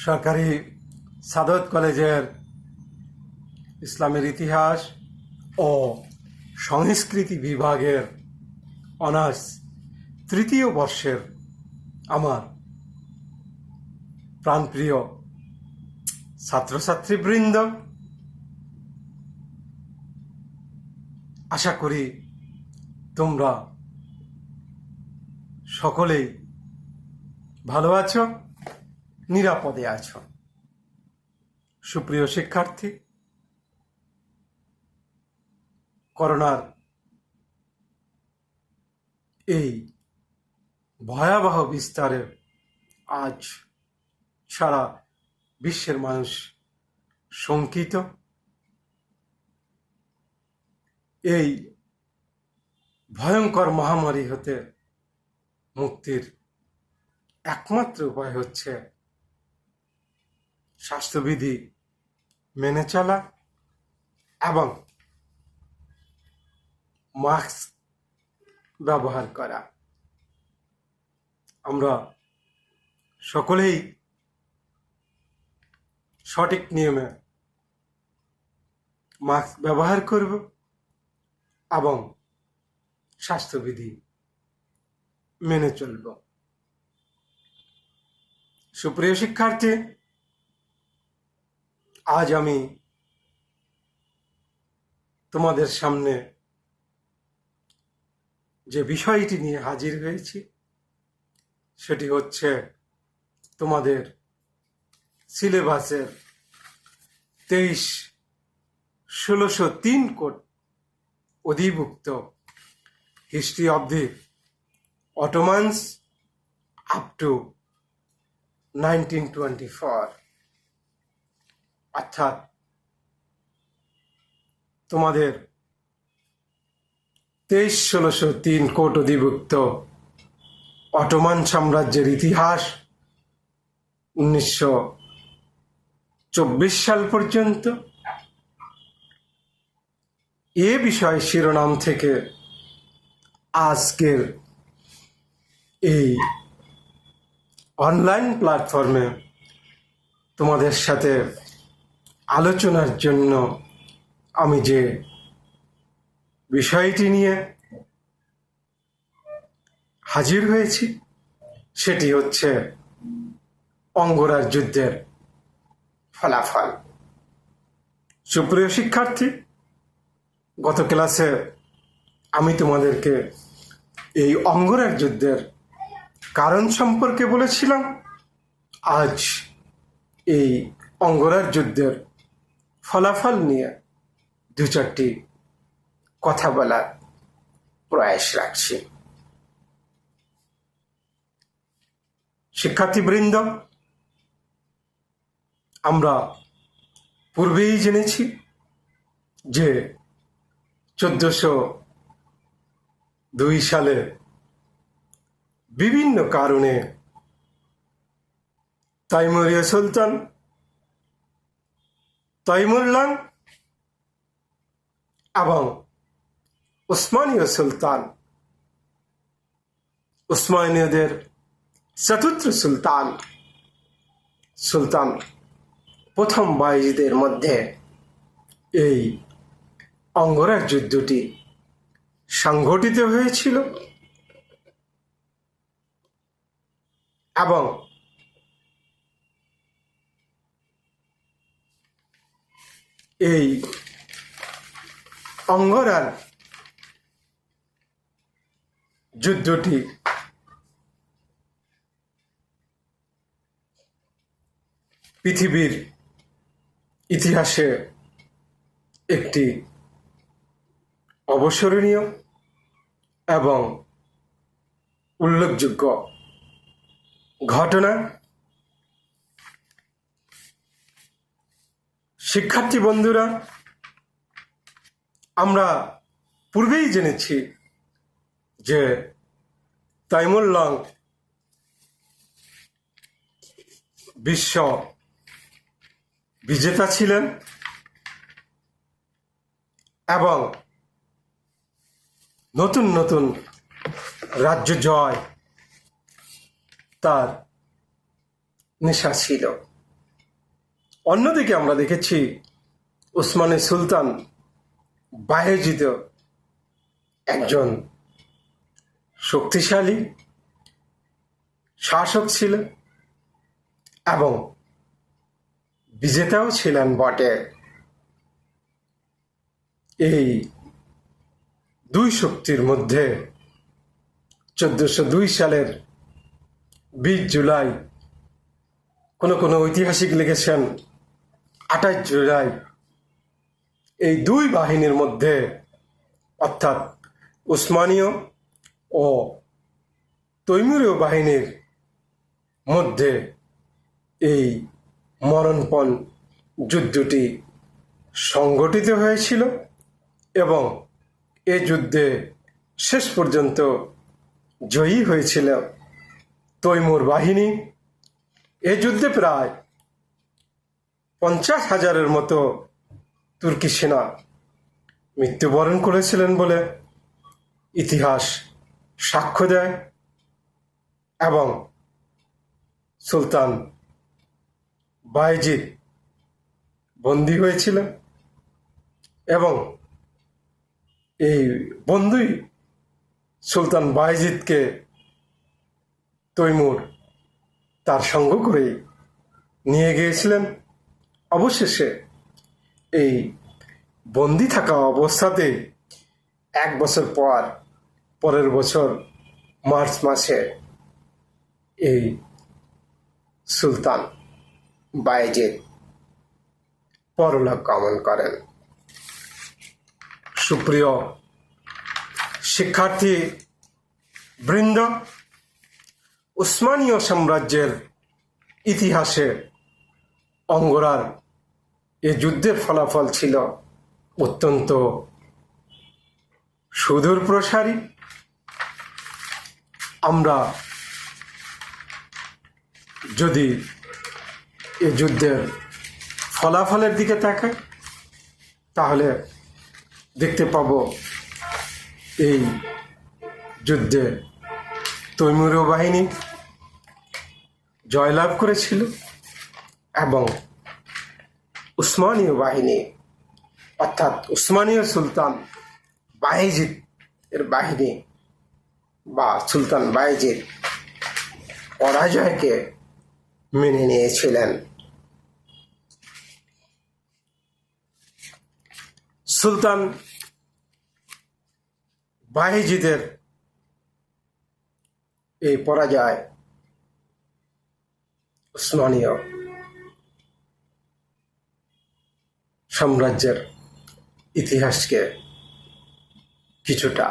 সরকারি সাদত কলেজের ইসলামের ইতিহাস ও সংস্কৃতি বিভাগের অনার্স তৃতীয় বর্ষের আমার প্রাণপ্রিয় ছাত্রছাত্রীবৃন্দ, আশা করি তোমরা সকলেই ভালো আছো, নিরাপদে আছো। সুপ্রিয় শিক্ষার্থী, করোনার এই ভয়াবহ বিস্তারে আজ সারা বিশ্বের মানুষ শঙ্কিত। এই ভয়ঙ্কর মহামারী হতে মুক্তির একমাত্র উপায় হচ্ছে স্বাস্থ্যবিধি মেনে চলা এবং মাস্ক ব্যবহার করা। আমরা সকলেই সঠিক নিয়মে মাস্ক ব্যবহার করব এবং স্বাস্থ্যবিধি মেনে চলব। সুপ্রিয় শিক্ষার্থী, আজ আমি তোমাদের সামনে যে বিষয়টি নিয়ে হাজির হয়েছি সেটি হচ্ছে তোমাদের সিলেবাসের 23-1603 কোড অধিভুক্ত history of the Ottomans up to 1924, অর্থাৎ তোমাদের 23-1603 কোড অধিভুক্ত অটোমান সাম্রাজ্যের ইতিহাস 1924 সাল পর্যন্ত। এ বিষয় শিরোনাম থেকে আজকের এই অনলাইন প্ল্যাটফর্মে তোমাদের সাথে আলোচনার জন্য আমি যে বিষয়টি নিয়ে হাজির হয়েছি সেটি হচ্ছে অঙ্গরার যুদ্ধের ফলাফল। সুপ্রিয় শিক্ষার্থী, গত ক্লাসে আমি তোমাদেরকে এই অঙ্গরার যুদ্ধের কারণ সম্পর্কে বলেছিলাম। আজ এই অঙ্গরার যুদ্ধের ফলাফল নিয়ে দু চারটি কথা বলার প্রয়াস রাখছি। শিক্ষার্থীবৃন্দ, আমরা পূর্বেই জেনেছি যে 1402 সালে বিভিন্ন কারণে তৈমুরীয় সুলতান তৈমুরলান এবং উসমানীয় সুলতান উসমানীয়দের চতুর্থ সুলতান প্রথম বায়েজিদের মধ্যে এই অঙ্গরার যুদ্ধটি সংঘটিত হয়েছিল এবং এই অঙ্গরার যুদ্ধটি পৃথিবীর ইতিহাসে একটি অবিস্মরণীয় এবং উল্লেখযোগ্য ঘটনা। শিক্ষার্থী বন্ধুরা, আমরা পূর্বেই জেনেছি যে তৈমুরলং বিশ্ব বিজেতা ছিলেন এবং নতুন নতুন রাজ্য জয় তার নেশা ছিল। অন্যদিকে আমরা দেখেছি উসমানী সুলতান বায়েজিদ একজন শক্তিশালী শাসক ছিলেন এবং বিজেতাও ছিলেন বটে। এই দুই শক্তির মধ্যে 1402 সালের 20 জুলাই, কোনো ঐতিহাসিক লিখেছেন 28 জুলাই, এই দুই বাহিনীর মধ্যে অর্থাৎ উসমানীয় ও তৈমুরীয় বাহিনীর মধ্যে এই মরণপণ যুদ্ধটি সংগঠিত হয়েছিল এবং এ যুদ্ধে শেষ পর্যন্ত জয়ী হয়েছিল তৈমুর বাহিনী। এ যুদ্ধে প্রায় 50,000-এর মতো তুর্কি সেনা মৃত্যুবরণ করেছিলেন বলে ইতিহাস সাক্ষ্য দেয় এবং সুলতান বায়েজিদ বন্দী হয়েছিল এবং এই বন্দী সুলতান বায়েজিদকে তৈমুর তার সঙ্গ করে নিয়ে গিয়েছিলেন। অবশেষে এই বন্দী থাকা অবস্থাতে 1 বছর পরের বছর মার্চ মাসে এই সুলতান বায়েজিদ পরলোক গমন করেন। সুপ্রিয় শিক্ষার্থী বৃন্দ, উসমানীয় সাম্রাজ্যের ইতিহাসে অঙ্গরার এ যুদ্ধের ফলাফল ছিল অত্যন্ত সুদূর প্রসারী। আমরা যদি এ যুদ্ধের ফলাফলের দিকে তাকাই তাহলে দেখতে পাব এই যুদ্ধে তৈমুরীয় বাহিনী জয়লাভ করেছিল এবং উসমানীয় বাহিনী অর্থাৎ উসমানীয় সুলতান বায়েজিদ এর বাহিনী বা সুলতান বায়েজিদ পরাজয়কে মেনে নিয়েছিলেন। সুলতান বায়েজিদের এই পরাজয় উসমানীয় সাম্রাজ্যের ইতিহাসকে কিছুটা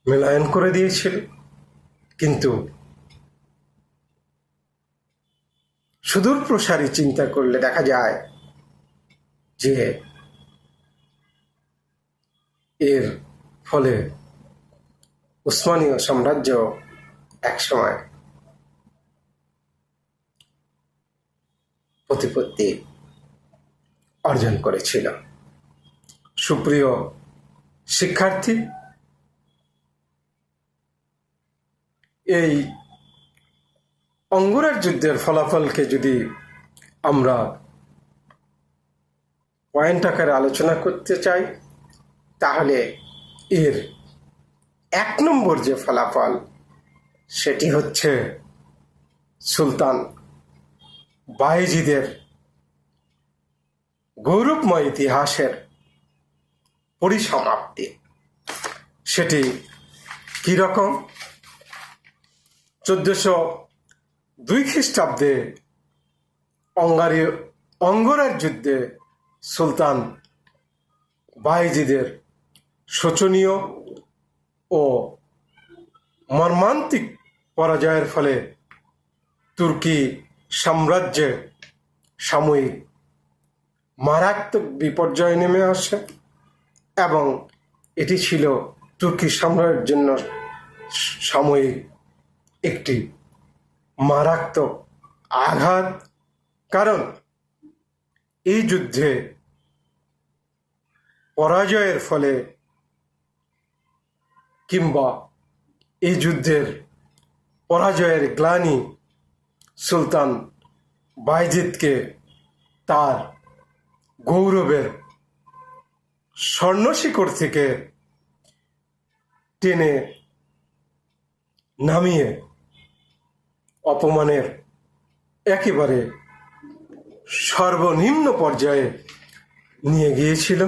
মূল্যায়ন করে দিয়েছিল, কিন্তু সুদূর প্রসারী চিন্তা করলে দেখা যায় যে এর ফলে উসমানীয় সাম্রাজ্য একসময় প্রতিপত্তি অর্জন করেছিল। সুপ্রিয় শিক্ষার্থী, এই অঙ্গরার যুদ্ধের ফলাফলকে যদি আমরা পয়েন্ট আকারে আলোচনা করতে চাই তাহলে এর 1 নম্বর যে ফলাফল সেটি হচ্ছে সুলতান বায়েজিদের গৌরবময় ইতিহাসের পরিসমাপ্তি। সেটি কিরকম? 1402 খ্রিস্টাব্দে অঙ্গরার যুদ্ধে সুলতান বায়েজিদের শোচনীয় ও মর্মান্তিক পরাজয়ের ফলে তুর্কি সাম্রাজ্যে সাময়িক মারাত্মক বিপর্যয় নেমে আসে এবং এটি ছিল তুর্কি সাম্রাজ্যের জন্য সাময়িক একটি মারাত্মক আঘাত। কারণ এই যুদ্ধে পরাজয়ের ফলে কিংবা এই যুদ্ধের পরাজয়ের গ্লানি সুলতান বায়েজিদকে তার গৌরবের স্বর্ণশিখর থেকে টেনে নামিয়ে অপমানের একেবারে সর্বনিম্ন পর্যায়ে নিয়ে গিয়েছিল।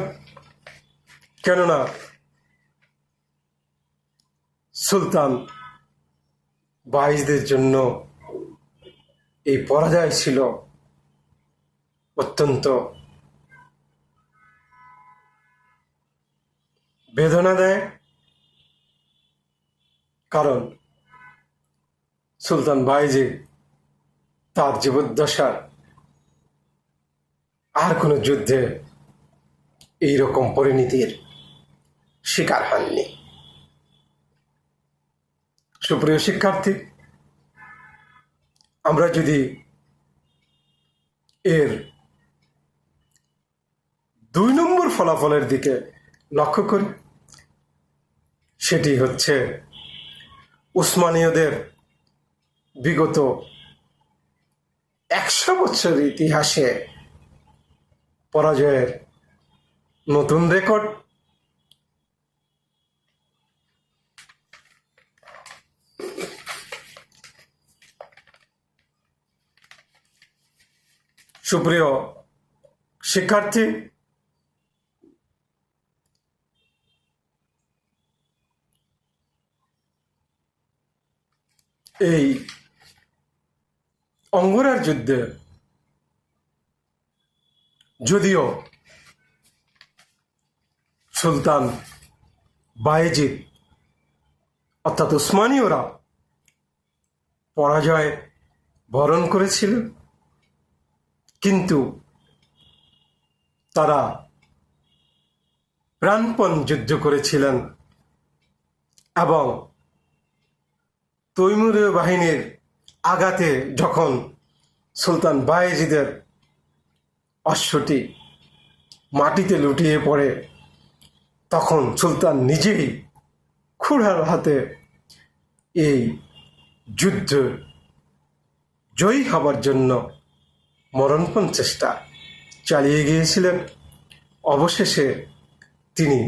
কেননা সুলতান বায়েজিদের জন্য এই পরাজয় ছিল অত্যন্ত বেদনা দেয়। কারণ সুলতান বায়েজিদ তার জীবদ্দশার আর কোনো যুদ্ধে এইরকম পরিণতির শিকার হননি। সুপ্রিয় শিক্ষার্থী, আমরা যদি এর 2 নম্বর ফলাফলের দিকে লক্ষ্য করি, সেটি হচ্ছে উসমানীয়দের বিগত 100 বছর ইতিহাসে পরাজয়ের নতুন রেকর্ড। সুপ্রিয় শিক্ষার্থী, এই অঙ্গরার যুদ্ধে যদিও সুলতান বায়েজিদ অর্থাৎ উসমানীয়রা পরাজয় বরণ করেছিল, কিন্তু তারা প্রাণপণ যুদ্ধ করেছিলেন এবং তৈমুরীয় বাহিনীর আঘাতে যখন সুলতান বায়েজিদের অশ্বটি মাটিতে লুটিয়ে পড়ে, তখন সুলতান নিজেই ক্ষুধার হাতে এই যুদ্ধ জয়ী হবার জন্য মরণপণ চেষ্টা চালিয়ে গিয়েছিলেন। অবশেষে তিনি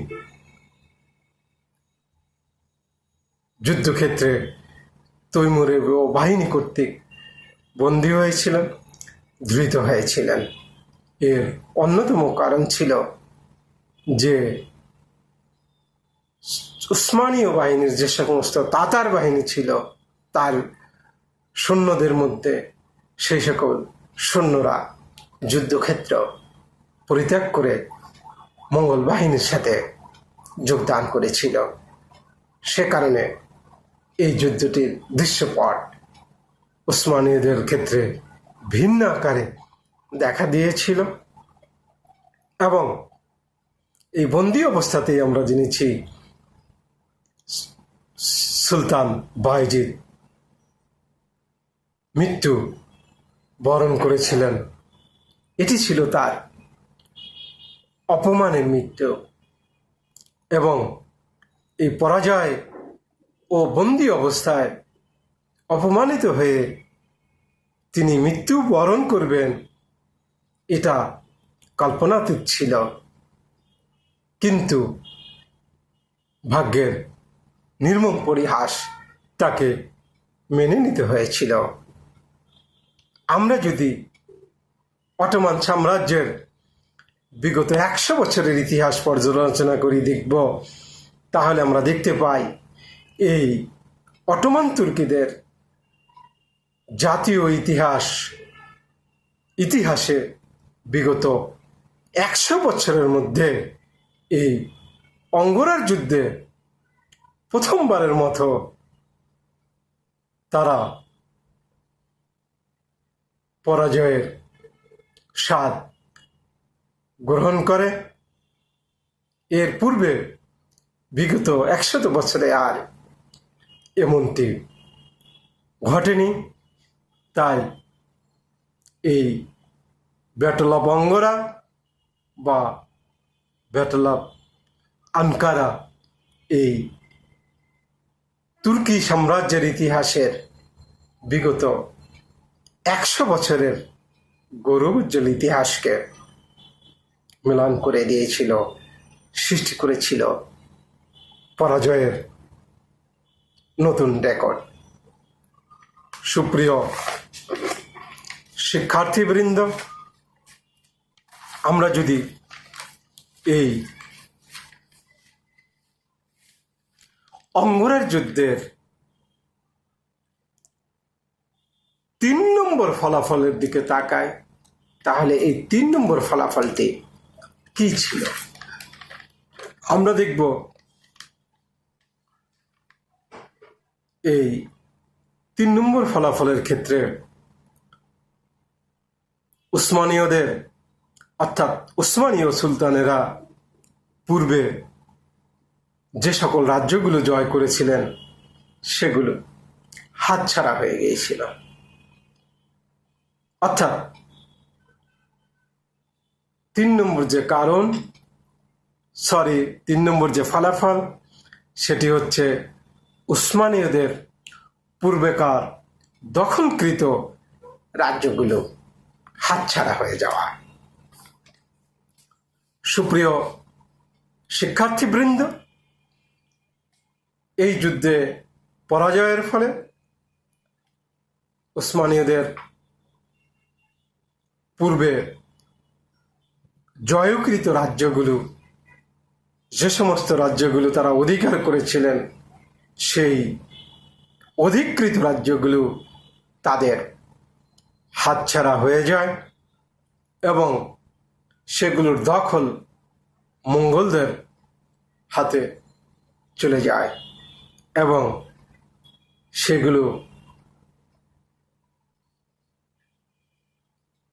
যুদ্ধক্ষেত্রে তৈমুরের বাহিনী কর্তৃক বন্দী হয়েছিলেন, ধৃত হয়েছিলেন। এর অন্যতম কারণ ছিল যে উসমানীয় বাহিনীর যে সমস্ত তাতার বাহিনী ছিল, তার সৈন্যদের মধ্যে সেই সকল সৈন্যরা যুদ্ধক্ষেত্র পরিত্যাগ করে মঙ্গল বাহিনীর সাথে যোগদান করেছিল। সে কারণে এই যুদ্ধটির দৃশ্যপট উসমানীয়দের ক্ষেত্রে ভিন্ন আকারে দেখা দিয়েছিল এবং এই বন্দী অবস্থাতেই আমরা জেনেছি সুলতান বায়েজিদ মৃত্যু বরণ করেছিলেন। এটি ছিল তার অপমানের মৃত্যু এবং এই পরাজয় ও বন্দী অবস্থায় অপমানিত হয়ে তিনি মৃত্যু বরণ করবেন, এটা কল্পনাতীত ছিল। কিন্তু ভাগ্যের নির্মম পরিহাস তাকে মেনে নিতে হয়েছিল। আমরা যদি অটোমান সাম্রাজ্যের বিগত 100 বছরের ইতিহাস পর্যালোচনা করি, দেখব, তাহলে আমরা দেখতে পাই এই অটোমান তুর্কিদের জাতীয় ইতিহাসে বিগত 100 বছরের মধ্যে এই অঙ্গরার যুদ্ধে প্রথমবারের মতো তারা পরাজয়ের স্বাদ গ্রহণ করে। এর পূর্বে বিগত 100 বছরে আর এমনটি ঘটেনি। তাই এই ব্যাটল অফ অঙ্গরা বা ব্যাটল অফ আনকারা এই তুর্কি সাম্রাজ্যের ইতিহাসের বিগত 100 বছরের গৌরবোজ্জ্বল ইতিহাসকে মিলন করে দিয়েছিল, সৃষ্টি করেছিল পরাজয়ের নতুন রেকর্ড। সুপ্রিয় শিক্ষার্থীবৃন্দ, আমরা যদি এই অঙ্গরার যুদ্ধের 3 নম্বর ফলাফলের দিকে তাকাই, তাহলে এই 3 নম্বর ফলাফলটি কি ছিল আমরা দেখব। এই 3 নম্বর ফলাফলের ক্ষেত্রে উসমানীয়দের অর্থাৎ উসমানীয় সুলতানেরা পূর্বে যে সকল রাজ্যগুলো জয় করেছিলেন সেগুলো হাতছাড়া হয়ে গিয়েছিল। অর্থাৎ 3 নম্বর যে কারণ, 3 নম্বর যে ফলাফল, সেটি হচ্ছে উসমানীয়দের পূর্বেকার দখলকৃত রাজ্যগুলো হাতছাড়া হয়ে যাওয়া। সুপ্রিয় শিক্ষার্থীবৃন্দ, এই যুদ্ধে পরাজয়ের ফলে উসমানীয়দের পূর্বে জয়কৃত রাজ্যগুলো, যে সমস্ত রাজ্যগুলো তারা অধিকার করেছিলেন, সেই অধিকৃত রাজ্যগুলো তাদের হাতছাড়া হয়ে যায় এবং সেগুলোর দখল মঙ্গলদের হাতে চলে যায় এবং সেগুলো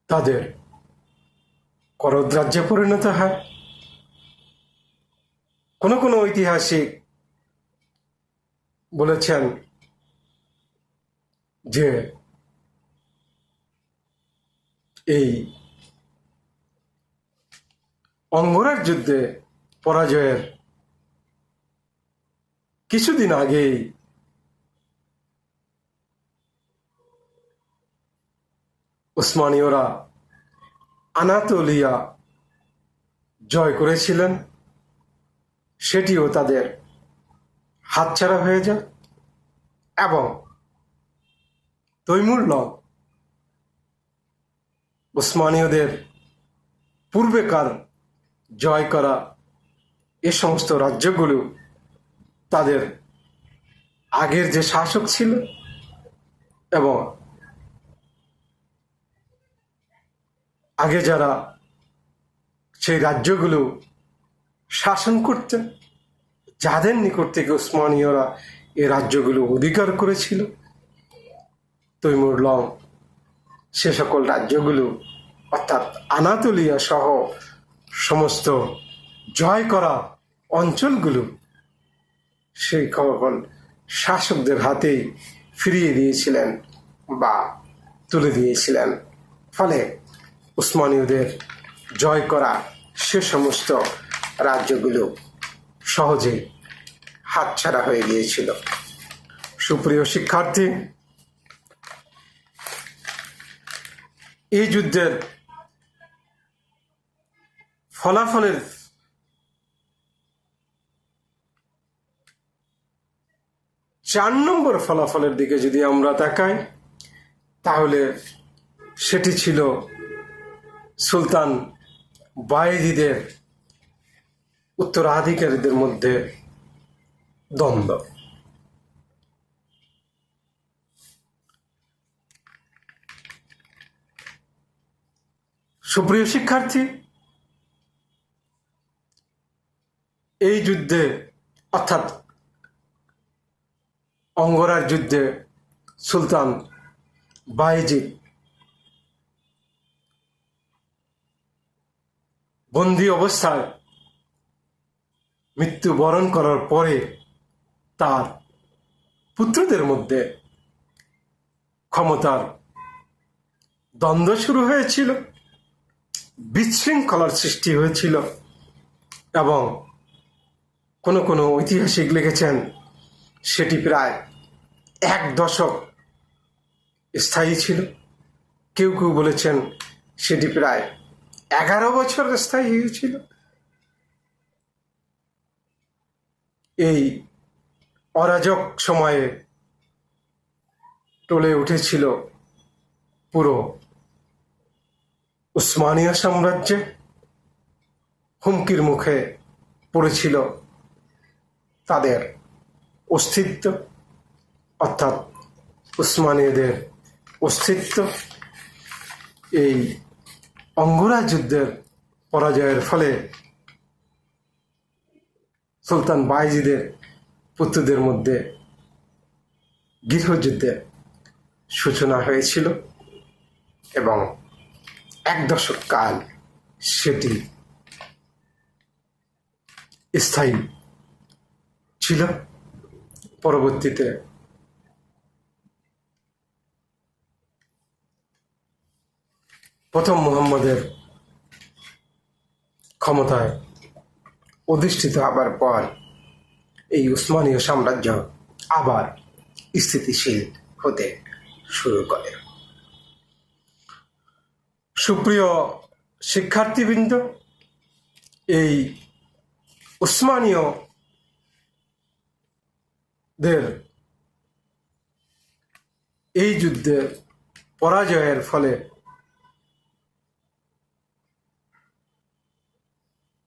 তাদের করদ রাজ্যে পরিণত হয়। কোনো কোনো ঐতিহাসিক বলেছেন যে এই অঙ্গরার যুদ্ধে পরাজয়ের কিছুদিন আগেই উসমানীয়রা আনাতোলিয়া জয় করেছিলেন, সেটিও তাদের হাতছাড়া হয়ে যায় এবং তৈমুরলক উসমানীয়দের পূর্বেকার জয় করা এ সমস্ত রাজ্যগুলো তাদের আগের যে শাসক ছিল এবং আগে যারা সেই রাজ্যগুলো শাসন করতেন, যাদের নিকট থেকে উসমানীয়রা এই রাজ্যগুলো অধিকার করেছিল, তৈমুরলং সে সকল রাজ্যগুলো অর্থাৎ আনাতোলিয়া সহ সমস্ত জয় করা অঞ্চলগুলো সেই সকল শাসকদের হাতেই ফিরিয়ে দিয়েছিলেন বা তুলে দিয়েছিলেন। ফলে উসমানীয়দের জয় করা সে সমস্ত রাজ্যগুলো সহজেই হাতছাড়া হয়ে গিয়েছিল। সুপ্রিয় শিক্ষার্থী, এই যুদ্ধের ফলাফলের 4 নম্বর ফলাফলের দিকে যদি আমরা তাকাই, তাহলে সেটি ছিল সুলতান বায়েজিদের উত্তরাধিকারীদের মধ্যে দ্বন্দ্ব। সুপ্রিয় শিক্ষার্থী, এই যুদ্ধে অর্থাৎ অঙ্গরার যুদ্ধে সুলতান বায়েজিদ বন্দী অবস্থায় মৃত্যুবরণ করার পরে তার পুত্রদের মধ্যে ক্ষমতার দ্বন্দ্ব শুরু হয়েছিল, বিশৃঙ্খলার সৃষ্টি হয়েছিল এবং কোনো কোনো ঐতিহাসিক লিখেছেন সেটি প্রায় 1 দশক স্থায়ী ছিল। কেউ কেউ বলেছেন সেটি প্রায় 11 বছর স্থায়ী হয়েছিল। এই অরাজক সময়ে টলে উঠেছিল পুরো উসমানীয় সাম্রাজ্যে। হুমকির মুখে পড়েছিল তাদের অস্তিত্ব, অর্থাৎ উসমানীয়দের অস্তিত্ব। এই অঙ্গরা যুদ্ধের পরাজয়ের ফলে সুলতান বায়েজিদের পুত্রদের মধ্যে গৃহযুদ্ধের সূচনা হয়েছিল এবং 1 দশক কাল সেটি স্থায়ী ছিল। পরবর্তীতে প্রথম মুহাম্মদের ক্ষমতায় অধিষ্ঠিত হবার পর এই উসমানীয় সাম্রাজ্য আবার স্থিতিশীল হতে শুরু করে। সুপ্রিয় শিক্ষার্থীবৃন্দ, এই উসমানীয়দের এই যুদ্ধে পরাজয়ের ফলে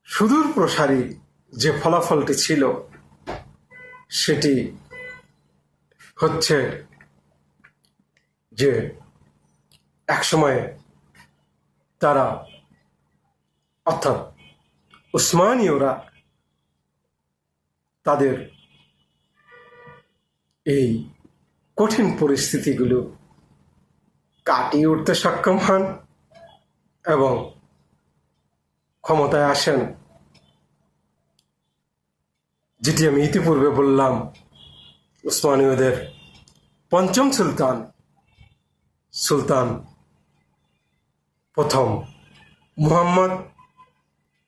সুদূর প্রসারী যে ফলাফলটি ছিল সেটি হচ্ছে যে একসময়ে তারা, অর্থাৎ উসমানীয়রা, তাদের এই কঠিন পরিস্থিতিগুলো কাটিয়ে উঠতে সক্ষম হন এবং ক্ষমতায় আসেন। যেটি আমি ইতিপূর্বে বললাম, উসমানীয়দের পঞ্চম সুলতান প্রথম মুহাম্মদ।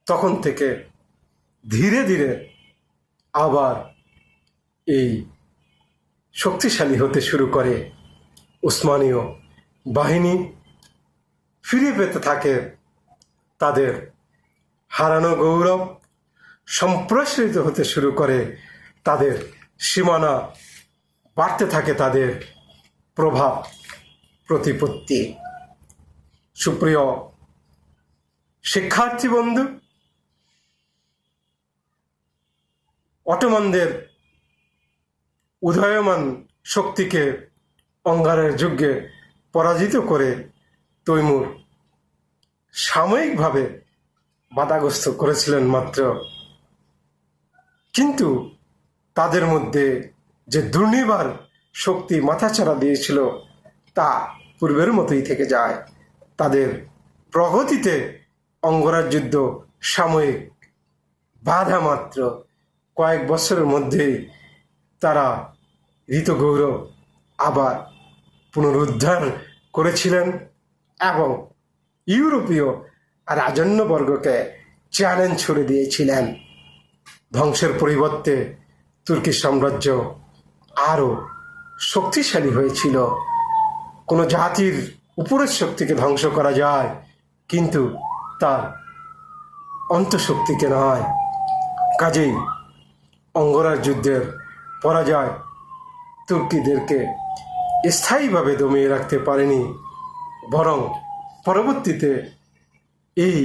তখন থেকে ধীরে ধীরে আবার এই শক্তিশালী হতে শুরু করে উসমানীয় বাহিনী। ফিরে পেতে থাকে তাদের হারানো গৌরব, সম্প্রসারিত হতে শুরু করে তাদের সীমানা, বাড়তে থাকে তাদের প্রভাব প্রতিপত্তি। সুপ্রিয় শিক্ষার্থী বন্ধু, অটোমানদের উদয়মান শক্তিকে অঙ্গারের যুগে পরাজিত করে তৈমুর সাময়িকভাবে বাধাগ্রস্ত করেছিলেন মাত্র, কিন্তু তাদের মধ্যে যে দুর্নিবার শক্তি মাথাচাড়া দিয়েছিল তা পূর্বের মতোই থেকে যায়। তাদের প্রগতিতে অঙ্গরাজ যুদ্ধ সাময়িক বাধা মাত্র, কয়েক বছরের মধ্যেই তারা ঋতগৌরব আবার পুনরুদ্ধার করেছিলেন এবং ইউরোপীয় রাজন্যবর্গকে চ্যালেঞ্জ ছুড়ে দিয়েছিলেন। ধ্বংসের পরিবর্তে তুর্কি সাম্রাজ্য আরও শক্তিশালী হয়েছিল। কোনো জাতির উপরের শক্তিকে ধ্বংস করা যায়, কিন্তু তার অন্তঃশক্তিকে নয়। কাজেই অঙ্গরাজ যুদ্ধের পরাজয় তুর্কিদেরকে স্থায়ীভাবে দমিয়ে রাখতে পারেনি, বরং পরবর্তীতে এই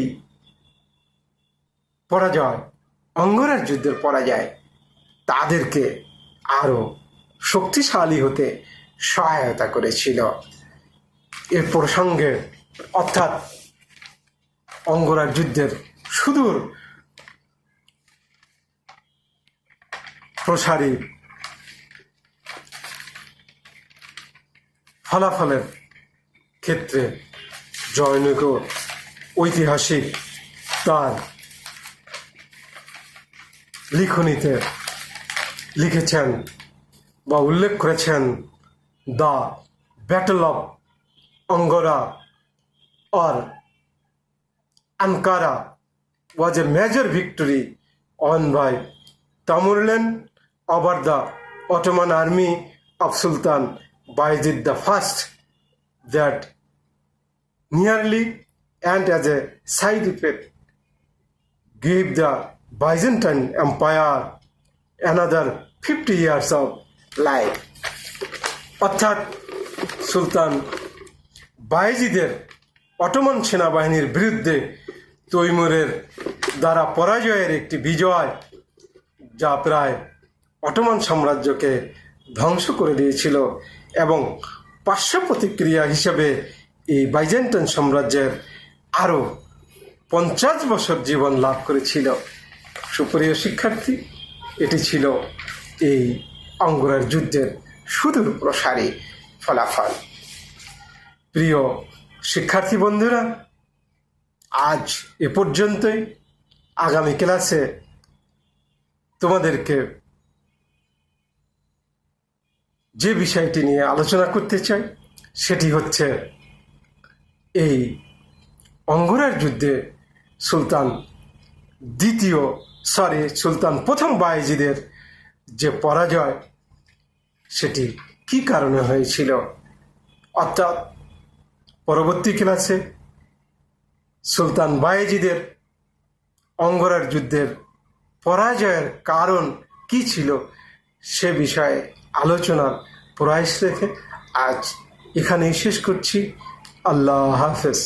পরাজয়, অঙ্গরাজ যুদ্ধের পরাজয়, তাদেরকে আরও শক্তিশালী হতে সহায়তা করেছিল। এর প্রসঙ্গে, অর্থাৎ অঙ্গরাজ যুদ্ধের সুদূর প্রসারী ফলাফলের ক্ষেত্রে জনৈক ঐতিহাসিক তার লিখনীতে লিখেছেন বা উল্লেখ করেছেন, the battle of Angora or Ankara was a major victory won by Tamerlan over the Ottoman army of Sultan Bayezid I that nearly and as a side effect gave the Byzantine Empire another 50 years of life. অর্থাৎ সুলতান বায়েজিদের Ottoman সেনাবাহিনীর বিরুদ্ধে তৈমুরের দ্বারা পরাজয়ের একটি বিজয়, যা প্রায় Ottoman সাম্রাজ্যকে ধ্বংস করে দিয়েছিল এবং পার্শ্ব প্রতিক্রিয়া হিসেবে এই বাইজেন্টাইন সাম্রাজ্যের আরও 50 বছর জীবন লাভ করেছিল। সুপ্রিয় শিক্ষার্থী, এটি ছিল এই অঙ্গরার যুদ্ধের সুদূর প্রসারী ফলাফল। প্রিয় শিক্ষার্থী বন্ধুরা, আজ এ পর্যন্তই। আগামী ক্লাসে তোমাদেরকে যে বিষয়টি নিয়ে আলোচনা করতে চাই সেটি হচ্ছে এই অঙ্গরার যুদ্ধে সুলতান প্রথম বায়েজিদের যে পরাজয় সেটি কি কারণে হয়েছিল। অর্থাৎ পরবর্তী ক্লাসে সুলতান বায়েজিদের অঙ্গরার যুদ্ধের পরাজয়ের কারণ কি ছিল সে বিষয়ে আলোচনার প্রয়াস রেখে আজ এখানেই শেষ করছি। আল্লাহ হাফেজ।